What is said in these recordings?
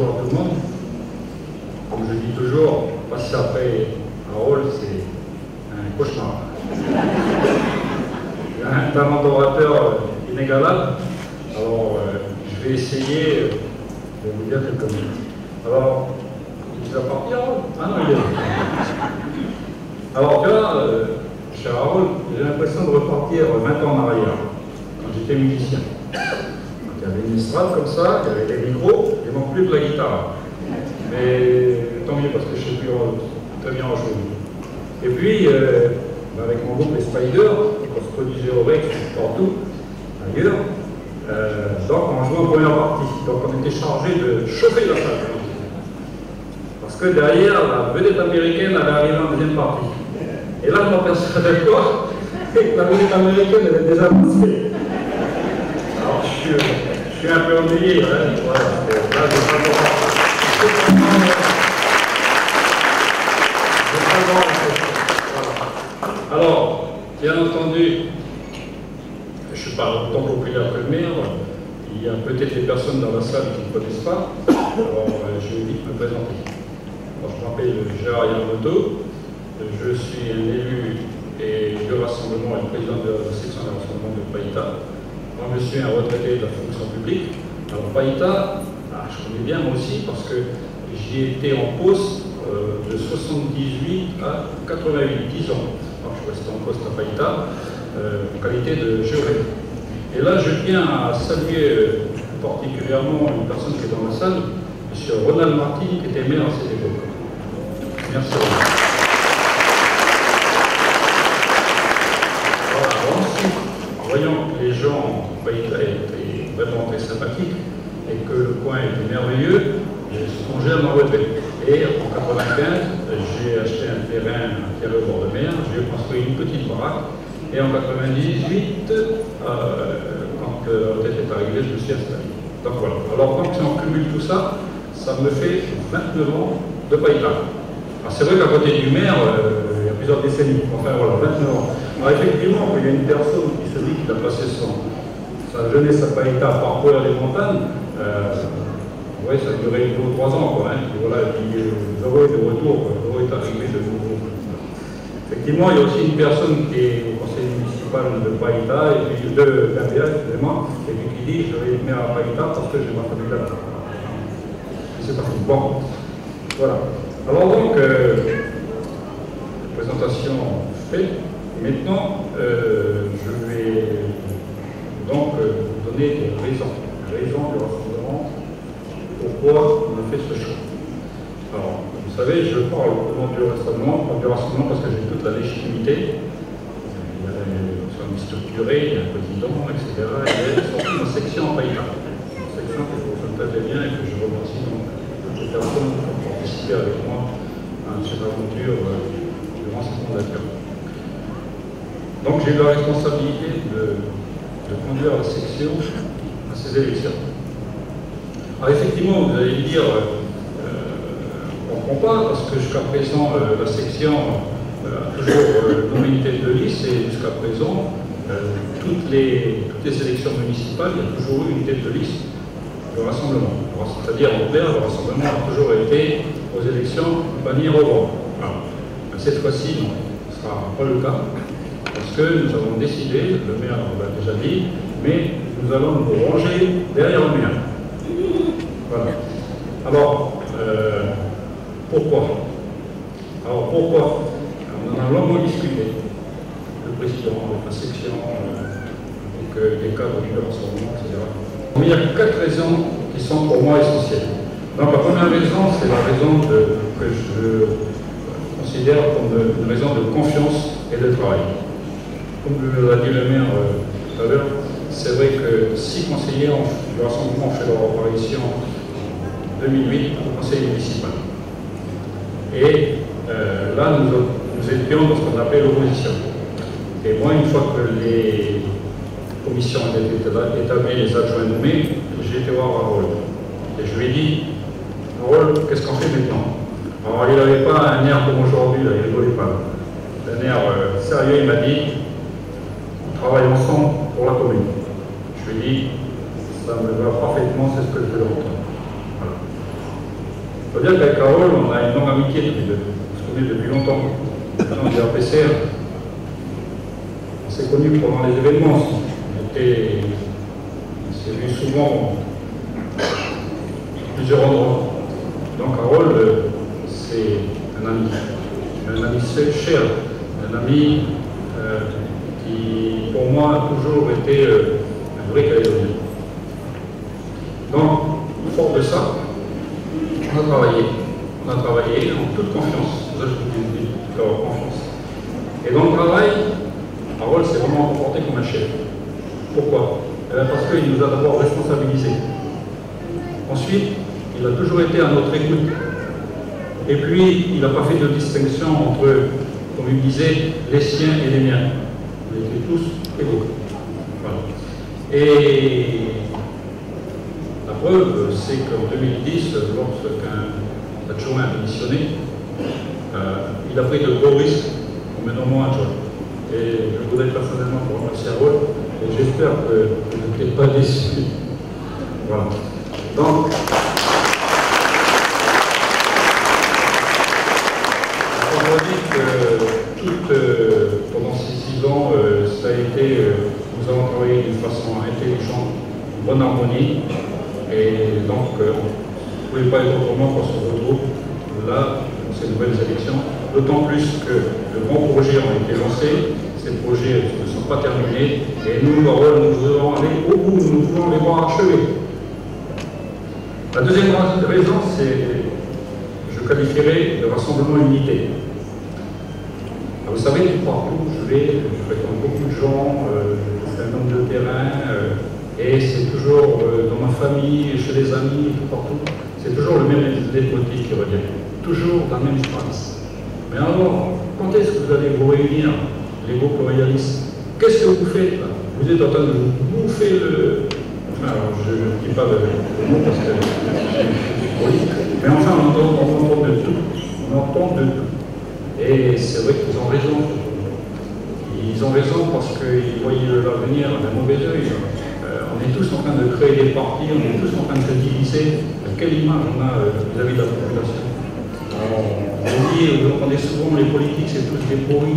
bonjour à tout le monde. Comme je dis toujours, passer après Harold, c'est un cauchemar. Il a un talent d'orateur inégalable. Alors, je vais essayer de vous dire quelques minutes. Alors, il va partir, Harold? Ah non, il est là. Alors, tu vois, cher Harold, j'ai l'impression de repartir 20 ans en arrière, quand j'étais musicien. Il y avait une estrade comme ça, il y avait des micros, il ne manque plus que la guitare. Mais tant mieux parce que je sais plus très bien en jouer. Et puis, avec mon groupe les Spiders, on se produisait au Rex, partout, ailleurs, donc on jouait en première partie. Donc on était chargé de chauffer la salle. Parce que derrière, la vedette américaine allait arriver en deuxième partie. Et là, je m'apercevais quoi que la vedette américaine elle est déjà passée. Alors je suis un peu ennuyé, hein, voilà. Là, alors, bien entendu, je ne suis pas autant populaire que le maire. Il y a peut-être des personnes dans la salle qui ne me connaissent pas. Alors, je vais vite me présenter. Alors, je m'appelle Gérard Yamamoto. Je suis un élu du rassemblement et président de la section de rassemblement de Païta. Moi, je suis un retraité de la fonction publique. Alors, Païta, je connais bien moi aussi parce que j'y étais en poste de 78 à 88, 10 ans. Alors, je restais en poste à Païta en qualité de juré. Et là, je tiens à saluer particulièrement une personne qui est dans la salle, M. Ronald Martin, qui était maire à cette époque. Merci. Voilà, ensuite, voyant que les gens de Païta étaient vraiment très sympathiques et que le coin était merveilleux, j'ai songé à ma retraite. Et en 1995, j'ai acheté un terrain qui est au bord de mer, j'ai construit une petite baraque. Et en 1998, quand la retraite est arrivée, je me suis installé. Donc voilà. Alors quand on cumule tout ça, ça me fait 29 ans de Païta. Alors c'est vrai qu'à côté du maire, il y a plusieurs décennies. Enfin voilà, 29 ans. Alors effectivement, il y a une personne qui se dit qu'il a passé sa jeunesse à Païta à parcourir les montagnes. Oui, ça a duré 2 ou 3 ans, quoi, hein. Et voilà, et puis Zoro est de retour, Zoro est arrivé de nouveau. Effectivement, il y a aussi une personne qui est au conseil municipal de Païta, et puis de Gambia, excusez-moi, et puis qui dit je vais être maire à Païta parce que j'ai ma famille là-bas. C'est parti. Bon, voilà. Alors donc, présentation faite. Maintenant, je vais donc donner des raisons du rassemblement. Pourquoi on a fait ce choix? Alors, vous savez, je parle au nom du rassemblement parce que j'ai toute la légitimité. Il y a une famille structurée, il y a un président, etc. Et il y a surtout une section en Païta. Une section que je vous très bien et que je remercie donc toutes les personnes qui ont participé avec moi à cette aventure durant cette mandature. Donc j'ai eu la responsabilité de conduire la section à ces élections. Alors effectivement, vous allez me dire, on ne comprend pas, parce que jusqu'à présent, la section a toujours nommé une tête de liste, et jusqu'à présent, toutes les élections municipales, il y a toujours eu une tête de liste du rassemblement. C'est-à-dire, en clair, le rassemblement a toujours été aux élections bannière au vent. Cette fois-ci, non, ce ne sera pas le cas, parce que nous avons décidé, le maire l'a déjà dit, mais nous allons nous ranger derrière le maire. Voilà. Alors, pourquoi? Alors, pourquoi? On en a longuement discuté. Le président, avec la section, avec les cadres du rassemblement, etc. Mais il y a 4 raisons qui sont pour moi essentielles. Donc, la première raison, c'est la raison que je considère comme une raison de confiance et de travail. Comme l'a dit le maire tout à l'heure, c'est vrai que 6 conseillers du rassemblement ont fait leur apparition 2008 au conseil municipal. Et là, nous étions dans ce qu'on appelle l'opposition. Et moi, une fois que les commissions étaient établies, les adjoints nommés, j'ai été voir Harold. Et je lui ai dit, Harold, qu'est-ce qu'on fait maintenant? Alors, il n'avait pas un air comme aujourd'hui, il ne rigolait pas. Un air sérieux, il m'a dit, on travaille ensemble pour la commune. Je lui ai dit, ça me va parfaitement, c'est ce que je veux entendre. Voilà. faut dire qu'avec Carole, on a une longue amitié depuis deux. On se connaît depuis longtemps. On est à PCR. On s'est connus pendant les événements aussi. On s'est vu souvent à plusieurs endroits. Donc Carole, c'est un ami cher, un ami qui, pour moi, a toujours été un vrai Calédonien. Donc, fort de ça, on a travaillé en toute confiance. Ça, je vous dis, tout avoir confiance. Et dans le travail, Carole s'est vraiment comporté comme un chef. Pourquoi? Parce qu'il nous a d'abord responsabilisés. Ensuite, il a toujours été à notre écoute. Et puis, il n'a pas fait de distinction entre, comme il disait, les siens et les miens. On était tous égaux. Voilà. Et la preuve, c'est qu'en 2010, lorsqu'un adjoint a démissionné, il a pris de gros risques en menant moi adjoint. Et je voudrais personnellement pour remercier Harold, et j'espère que vous n'êtes pas déçus. Voilà. Donc, on dit que pendant ces 6 ans, ça a été, nous avons travaillé d'une façon intelligente, en bonne harmonie, et donc on ne pouvait pas être autrement qu'on se retrouve là, dans ces nouvelles élections, d'autant plus que de grands projets ont été lancés, ces projets ne sont pas terminés, et nous, nous voulons aller au bout, nous voulons les voir achevés. La deuxième raison, c'est, je qualifierais de rassemblement unité. Vous savez, partout je fréquente beaucoup de gens, je fais un homme de terrain, et c'est toujours dans ma famille, chez les amis, tout partout, c'est toujours le même leitmotiv qui revient, toujours dans la même phrase. Mais alors, quand est-ce que vous allez vous réunir, les groupes loyalistes? Qu'est-ce que vous faites là? Vous êtes en train de vous bouffer le... Enfin, alors, je ne dis pas le mot parce que c'est politique, mais enfin, on entend de tout. On entend de tout. Et c'est vrai qu'ils ont raison. Ils ont raison parce qu'ils voyaient l'avenir d'un mauvais œil. On est tous en train de créer des partis, on est tous en train de se diviser. Quelle image on a vis-à-vis de la population? Vous entendez souvent les politiques, c'est tous des pourris,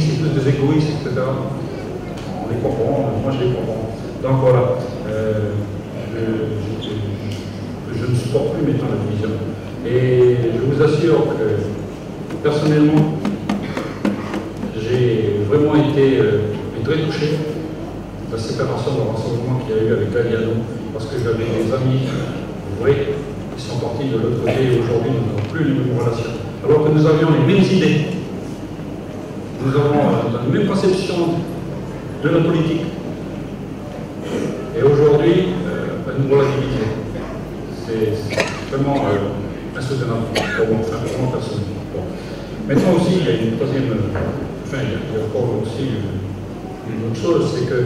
c'est tous des égoïstes, etc. On les comprend, moi je les comprends. Donc voilà, je ne supporte plus maintenant la division. Et je vous assure que personnellement, j'ai vraiment été très touché de la séparation de rassemblement qu'il y a eu avec Galliano, parce que j'avais des amis vrais qui sont partis de l'autre côté et aujourd'hui nous n'avons plus les mêmes relations. Alors que nous avions les mêmes idées, nous avons la même conception de la politique. Et aujourd'hui, nous voilà divisés. C'est vraiment insoutenable pour moi, enfin, pour moi personnellement. Bon. Maintenant aussi, il y a une troisième, enfin, il y a encore aussi une autre chose, c'est que,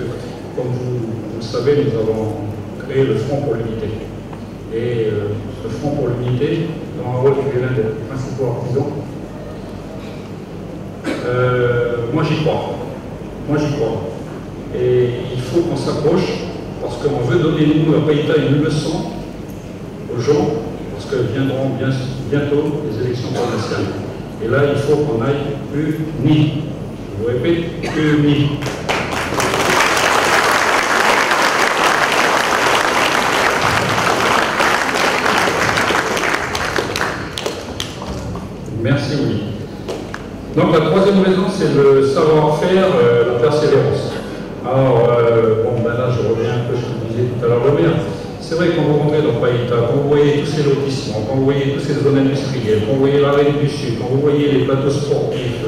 comme vous le savez, nous avons créé le Front pour l'unité. Et ce Front pour l'unité, dans un rôle qui est l'un des principaux artisans, moi j'y crois. Moi j'y crois. Et il faut qu'on s'approche, parce qu'on veut donner, nous, à Païta, une leçon aux gens, parce que viendront bientôt les élections provinciales. Et là, il faut qu'on aille unis. Je vous répète, unis. Merci, oui. Donc la troisième raison, c'est le savoir-faire, la persévérance. Alors, bon, ben là, je reviens un peu à ce que je disais tout à l'heure, le maire. C'est vrai quand vous rentrez dans Païta, quand vous voyez tous ces lotissements, quand vous voyez toutes ces zones industrielles, quand vous voyez la Reine du Sud, quand vous voyez les plateaux sportifs,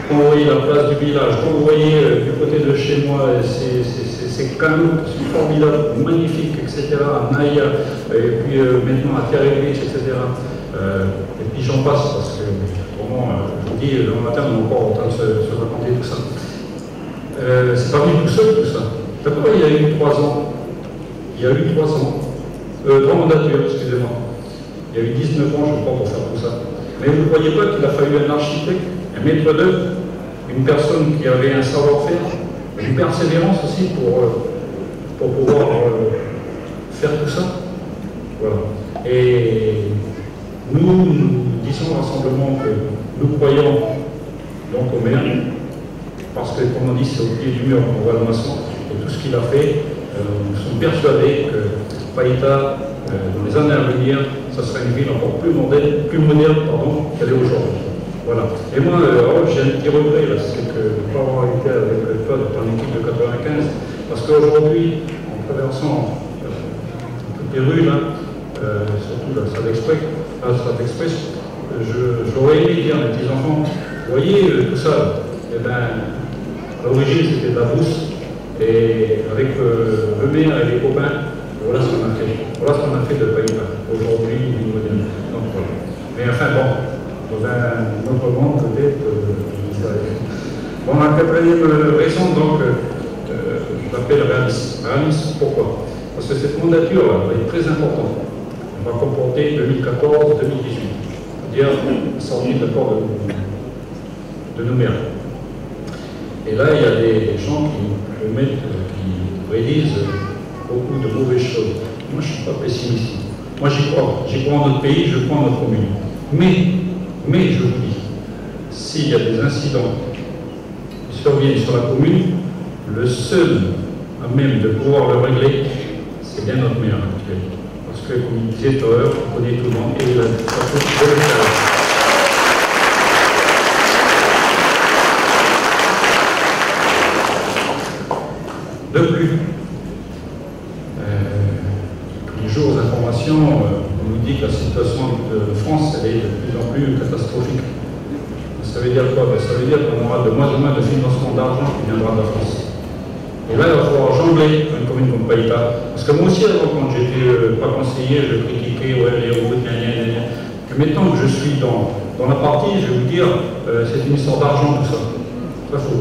quand vous voyez la place du village, quand vous voyez du côté de chez moi ces canaux qui sont formidables, magnifiques, etc., à Naïa, et puis maintenant à Thierry-Beach, etc. Et puis j'en passe, parce que vraiment, je vous dis, le matin, on est encore en train de se raconter tout ça. C'est pas venu tout seul, tout ça. D'abord, il y a eu 3 ans. Il y a eu 3 ans. 3 mandatures, excusez-moi. Il y a eu 19 ans, je crois, pour faire tout ça. Mais vous ne voyez pas qu'il a fallu un architecte, un maître d'œuvre, une personne qui avait un savoir-faire, une persévérance aussi pour pouvoir faire tout ça. Voilà. Et Nous disons au Rassemblement que nous croyons donc au maire, parce que, comme on dit, c'est au pied du mur qu'on voit le maçon, et tout ce qu'il a fait, nous sommes persuadés que Païta, dans les années à venir, ça sera une ville encore plus moderne qu'elle est aujourd'hui. Voilà. Et moi, j'ai un petit regret, c'est que de ne pas avoir été avec toi dans l'équipe de 95, parce qu'aujourd'hui, en traversant toutes les rues, là, surtout la salle express, j'aurais aimé dire à mes petits-enfants, vous voyez, tout ça, eh ben, à l'origine, c'était de la brousse, et avec le maire et les copains, voilà ce qu'on a fait. Voilà ce qu'on a fait de Païta. Aujourd'hui, une ville moderne. Donc, voilà. Mais enfin, bon, dans un autre monde, peut-être, bon, la quatrième raison, donc, je l'appelle réalisme. Réalisme, pourquoi? Parce que cette mandature est très importante. Elle va comporter 2014-2018, c'est-à-dire sortie de l'accord de Nouméa. Et là, il y a des gens qui prédisent beaucoup de mauvaises choses. Moi, je ne suis pas pessimiste. Moi, j'y crois. J'y crois en notre pays, je crois en notre commune. Mais je vous dis, s'il y a des incidents qui surviennent sur la commune, le seul à même de pouvoir le régler, c'est bien notre maire actuel. Parce que, comme il disait tout à l'heure, on connaît tout le monde et il a tout de le faire. De plus, les jours d'information, on nous dit que la situation de France elle est de plus en plus catastrophique. Ça veut dire quoi? Ça veut dire qu'on aura de moins en moins de financement d'argent qui viendra de la France. Et là, il va falloir jongler une commune comme Païta. Parce que moi aussi, avant, quand j'étais pas conseiller, je critiquais, ouais, les routes, gna. Mais maintenant que je suis dans la partie, je vais vous dire, c'est une histoire d'argent, tout ça. Ça, faut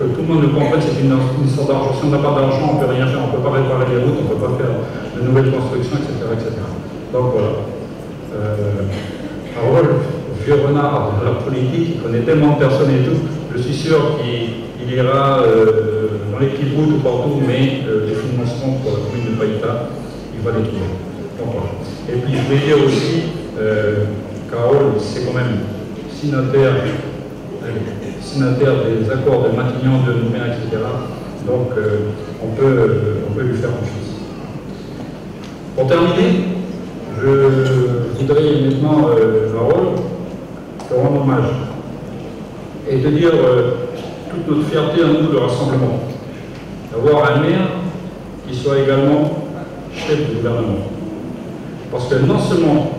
que tout le monde le comprenne, c'est une histoire d'argent. Si on n'a pas d'argent, on ne peut rien faire, on ne peut pas réparer les routes, on ne peut pas faire de nouvelles constructions, etc. Donc voilà. Harold, vieux renard de la politique, il connaît tellement de personnes et tout, je suis sûr qu'il ira dans les petites routes ou partout, mais les financements pour la commune de Païta, il va les trouver. Donc voilà. Et puis je vais dire aussi, Carole, c'est quand même signataire des accords de Matignon, de Nouméa, etc. Donc on peut lui faire confiance. Pour terminer, je voudrais maintenant, Harold, te rendre hommage et te dire toute notre fierté à nous, le Rassemblement, d'avoir un maire qui soit également chef du gouvernement. Parce que non seulement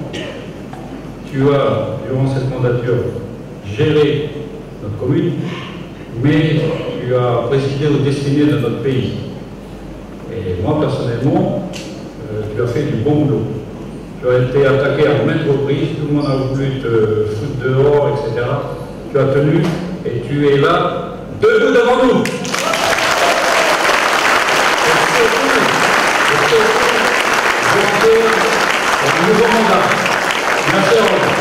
tu as, durant cette mandature, géré notre commune, mais tu as présidé aux destinées de notre pays. Et moi, personnellement, tu as fait du bon boulot. Tu as été attaqué à maintes reprises, tout le monde a voulu te foutre dehors, etc. Tu as tenu et tu es là, debout devant nous. Je un nouveau mandat. Merci à vous.